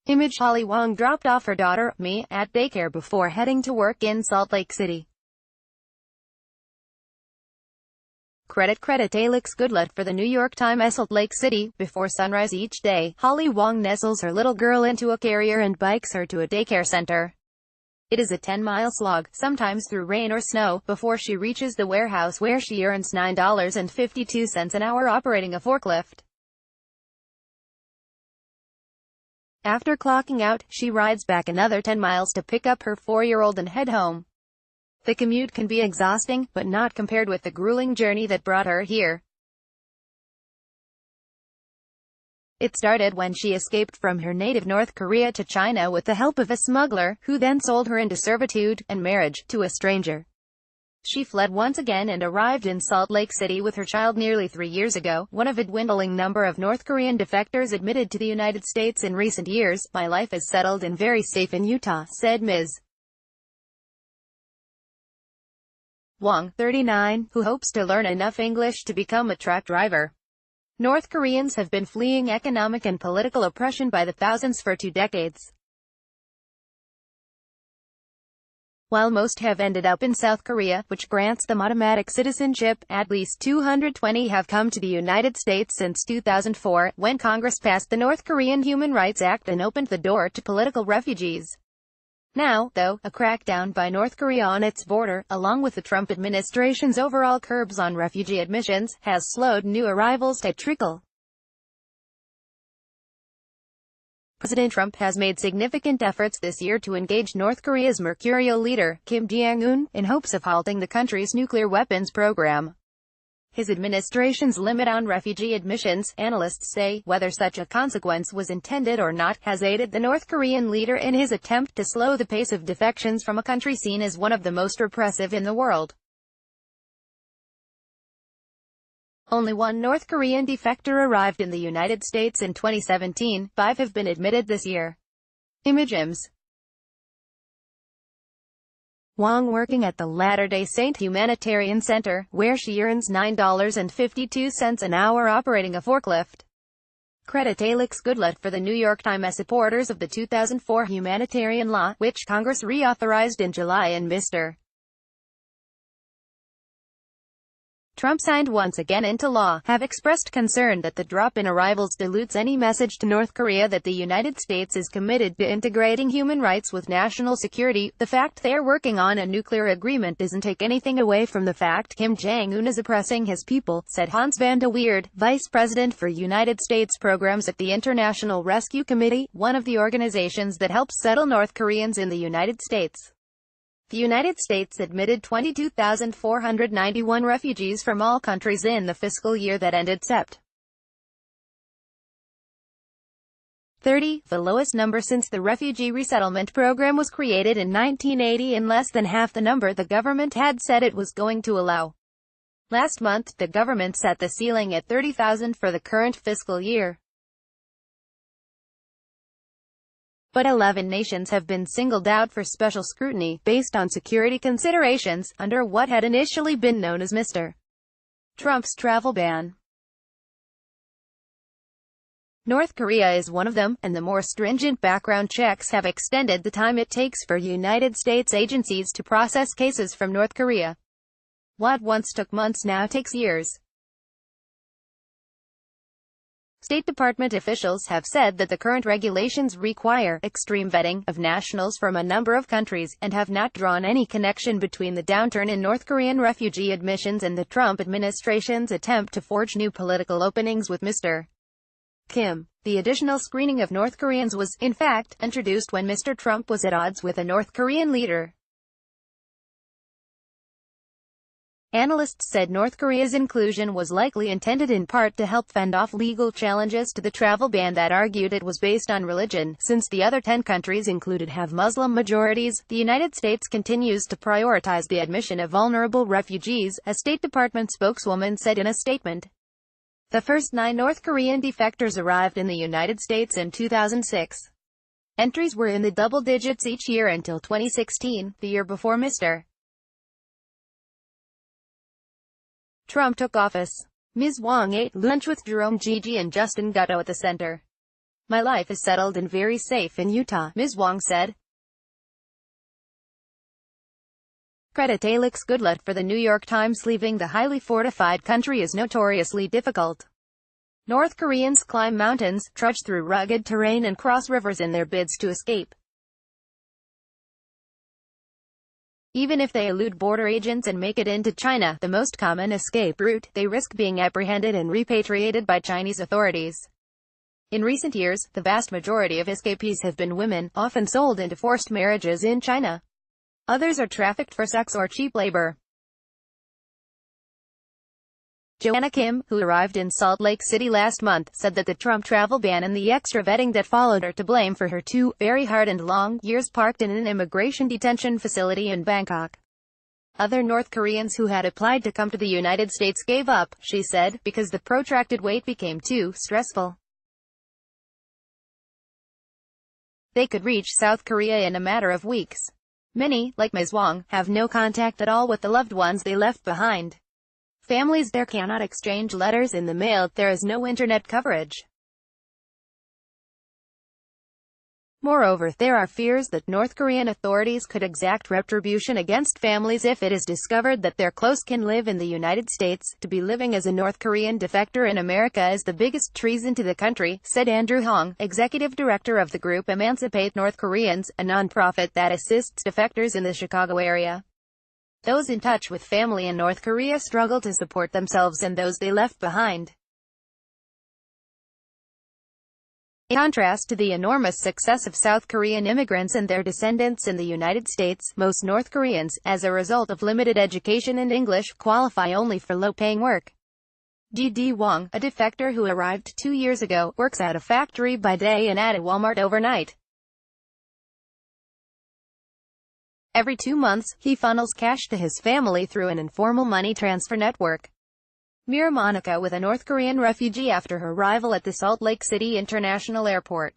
ImageHolly Hwang dropped off her daughter, Me, at daycare before heading to work in Salt Lake City. CreditCreditAlex Goodlett for the New York TimesSALT Lake City. Before sunrise each day, Holly Hwang nestles her little girl into a carrier and bikes her to a daycare center. It is a 10-mile slog, sometimes through rain or snow, before she reaches the warehouse where she earns $9.52 an hour operating a forklift. After clocking out, she rides back another 10 miles to pick up her 4-year-old and head home. The commute can be exhausting, but not compared with the grueling journey that brought her here. It started when she escaped from her native North Korea to China with the help of a smuggler, who then sold her into servitude and marriage to a stranger. She fled once again and arrived in Salt Lake City with her child nearly 3 years ago. One of a dwindling number of North Korean defectors admitted to the United States in recent years. "My life is settled and very safe in Utah," said Ms. Hwang, 39, who hopes to learn enough English to become a truck driver. North Koreans have been fleeing economic and political oppression by the thousands for 2 decades. While most have ended up in South Korea, which grants them automatic citizenship, at least 220 have come to the United States since 2004, when Congress passed the North Korean Human Rights Act and opened the door to political refugees. Now, though, a crackdown by North Korea on its border, along with the Trump administration's overall curbs on refugee admissions, has slowed new arrivals to trickle. President Trump has made significant efforts this year to engage North Korea's mercurial leader, Kim Jong-un, in hopes of halting the country's nuclear weapons program. His administration's limit on refugee admissions, analysts say, whether such a consequence was intended or not, has aided the North Korean leader in his attempt to slow the pace of defections from a country seen as one of the most repressive in the world. Only one North Korean defector arrived in the United States in 2017, 5 have been admitted this year. ImageHolly Hwang working at the Latter-day Saint Humanitarian Center, where she earns $9.52 an hour operating a forklift. CreditCreditAlex Goodlett for the New York Times. Supporters of the 2004 humanitarian law, which Congress reauthorized in July and Mr. Trump signed once again into law, have expressed concern that the drop in arrivals dilutes any message to North Korea that the United States is committed to integrating human rights with national security. The fact they're working on a nuclear agreement doesn't take anything away from the fact Kim Jong-un is oppressing his people, said Hans van de Weerd, Vice President for United States Programs at the International Rescue Committee, one of the organizations that helps settle North Koreans in the United States. The United States admitted 22,491 refugees from all countries in the fiscal year that ended Sept. 30, the lowest number since the refugee resettlement program was created in 1980 and less than half the number the government had said it was going to allow. Last month, the government set the ceiling at 30,000 for the current fiscal year. But 11 nations have been singled out for special scrutiny, based on security considerations, under what had initially been known as Mr. Trump's travel ban. North Korea is one of them, and the more stringent background checks have extended the time it takes for United States agencies to process cases from North Korea. What once took months now takes years. State Department officials have said that the current regulations require extreme vetting of nationals from a number of countries, and have not drawn any connection between the downturn in North Korean refugee admissions and the Trump administration's attempt to forge new political openings with Mr. Kim. The additional screening of North Koreans was, in fact, introduced when Mr. Trump was at odds with a North Korean leader. Analysts said North Korea's inclusion was likely intended in part to help fend off legal challenges to the travel ban that argued it was based on religion. Since the other 10 countries included have Muslim majorities, the United States continues to prioritize the admission of vulnerable refugees, a State Department spokeswoman said in a statement. The first 9 North Korean defectors arrived in the United States in 2006. Entries were in the double digits each year until 2016, the year before Mr. Trump took office. Ms. Hwang ate lunch with Jerome Gigi and Justin Gutto at the center. "My life is settled and very safe in Utah," Ms. Hwang said. CreditCreditAlex Goodlett for the New York Times. Leaving the highly fortified country is notoriously difficult. North Koreans climb mountains, trudge through rugged terrain and cross rivers in their bids to escape. Even if they elude border agents and make it into China, the most common escape route, they risk being apprehended and repatriated by Chinese authorities. In recent years, the vast majority of escapees have been women, often sold into forced marriages in China. Others are trafficked for sex or cheap labor. Joanna Kim, who arrived in Salt Lake City last month, said that the Trump travel ban and the extra vetting that followed are to blame for her 2 very hard and long years parked in an immigration detention facility in Bangkok. Other North Koreans who had applied to come to the United States gave up, she said, because the protracted wait became too stressful. They could reach South Korea in a matter of weeks. Many, like Ms. Hwang, have no contact at all with the loved ones they left behind. Families there cannot exchange letters in the mail, there is no internet coverage. Moreover, there are fears that North Korean authorities could exact retribution against families if it is discovered that their close kin live in the United States. To be living as a North Korean defector in America is the biggest treason to the country, said Andrew Hong, executive director of the group Emancipate North Koreans, a nonprofit that assists defectors in the Chicago area. Those in touch with family in North Korea struggle to support themselves and those they left behind. In contrast to the enormous success of South Korean immigrants and their descendants in the United States, most North Koreans, as a result of limited education in English, qualify only for low-paying work. D.D. Hwang, a defector who arrived 2 years ago, works at a factory by day and at a Walmart overnight. Every 2 months, he funnels cash to his family through an informal money transfer network. Mira Monica with a North Korean refugee after her arrival at the Salt Lake City International Airport.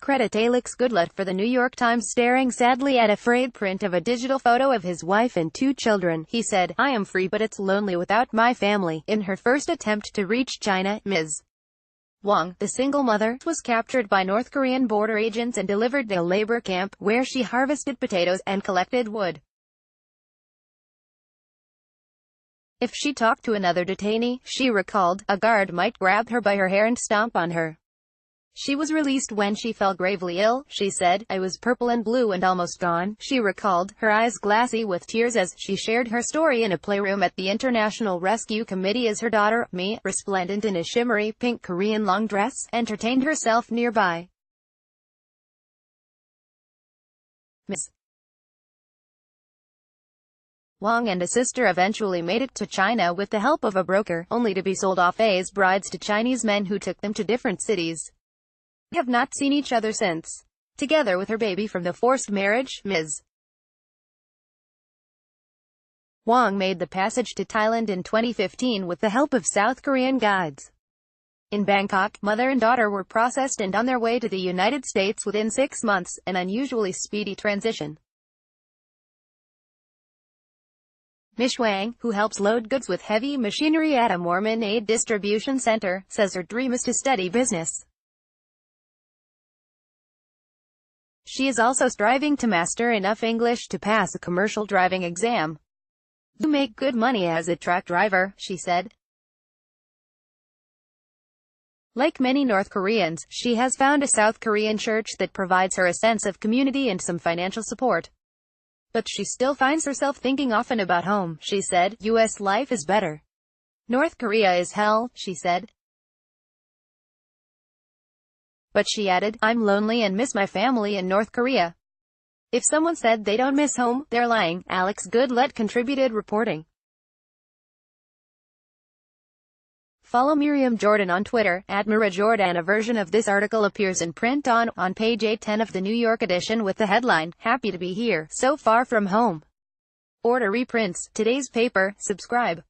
CreditCreditAlex Goodlett for the New York Times. Staring sadly at a frayed print of a digital photo of his wife and 2 children, he said, "I am free but it's lonely without my family." In her first attempt to reach China, Ms. Hwang, the single mother, was captured by North Korean border agents and delivered to a labor camp, where she harvested potatoes and collected wood. If she talked to another detainee, she recalled, a guard might grab her by her hair and stomp on her. She was released when she fell gravely ill, she said. "I was purple and blue and almost gone," she recalled, her eyes glassy with tears as she shared her story in a playroom at the International Rescue Committee as her daughter, Mi, resplendent in a shimmery pink Korean long dress, entertained herself nearby. Ms. Hwang and a sister eventually made it to China with the help of a broker, only to be sold off as brides to Chinese men who took them to different cities. They have not seen each other since. Together with her baby from the forced marriage, Ms. Hwang made the passage to Thailand in 2015 with the help of South Korean guides. In Bangkok, mother and daughter were processed and on their way to the United States within 6 months, an unusually speedy transition. Ms. Hwang, who helps load goods with heavy machinery at a Mormon aid distribution center, says her dream is to study business. She is also striving to master enough English to pass a commercial driving exam. "You make good money as a truck driver," she said. Like many North Koreans, she has found a South Korean church that provides her a sense of community and some financial support. But she still finds herself thinking often about home, she said. "U.S. life is better. North Korea is hell," she said. But she added, "I'm lonely and miss my family in North Korea." If someone said they don't miss home, they're lying. Alex Goodlett contributed reporting. Follow Miriam Jordan on Twitter, @MiraJordan. A version of this article appears in print on page 810 of the New York edition with the headline, "Happy to be here, so far from home." Order reprints, today's paper, subscribe.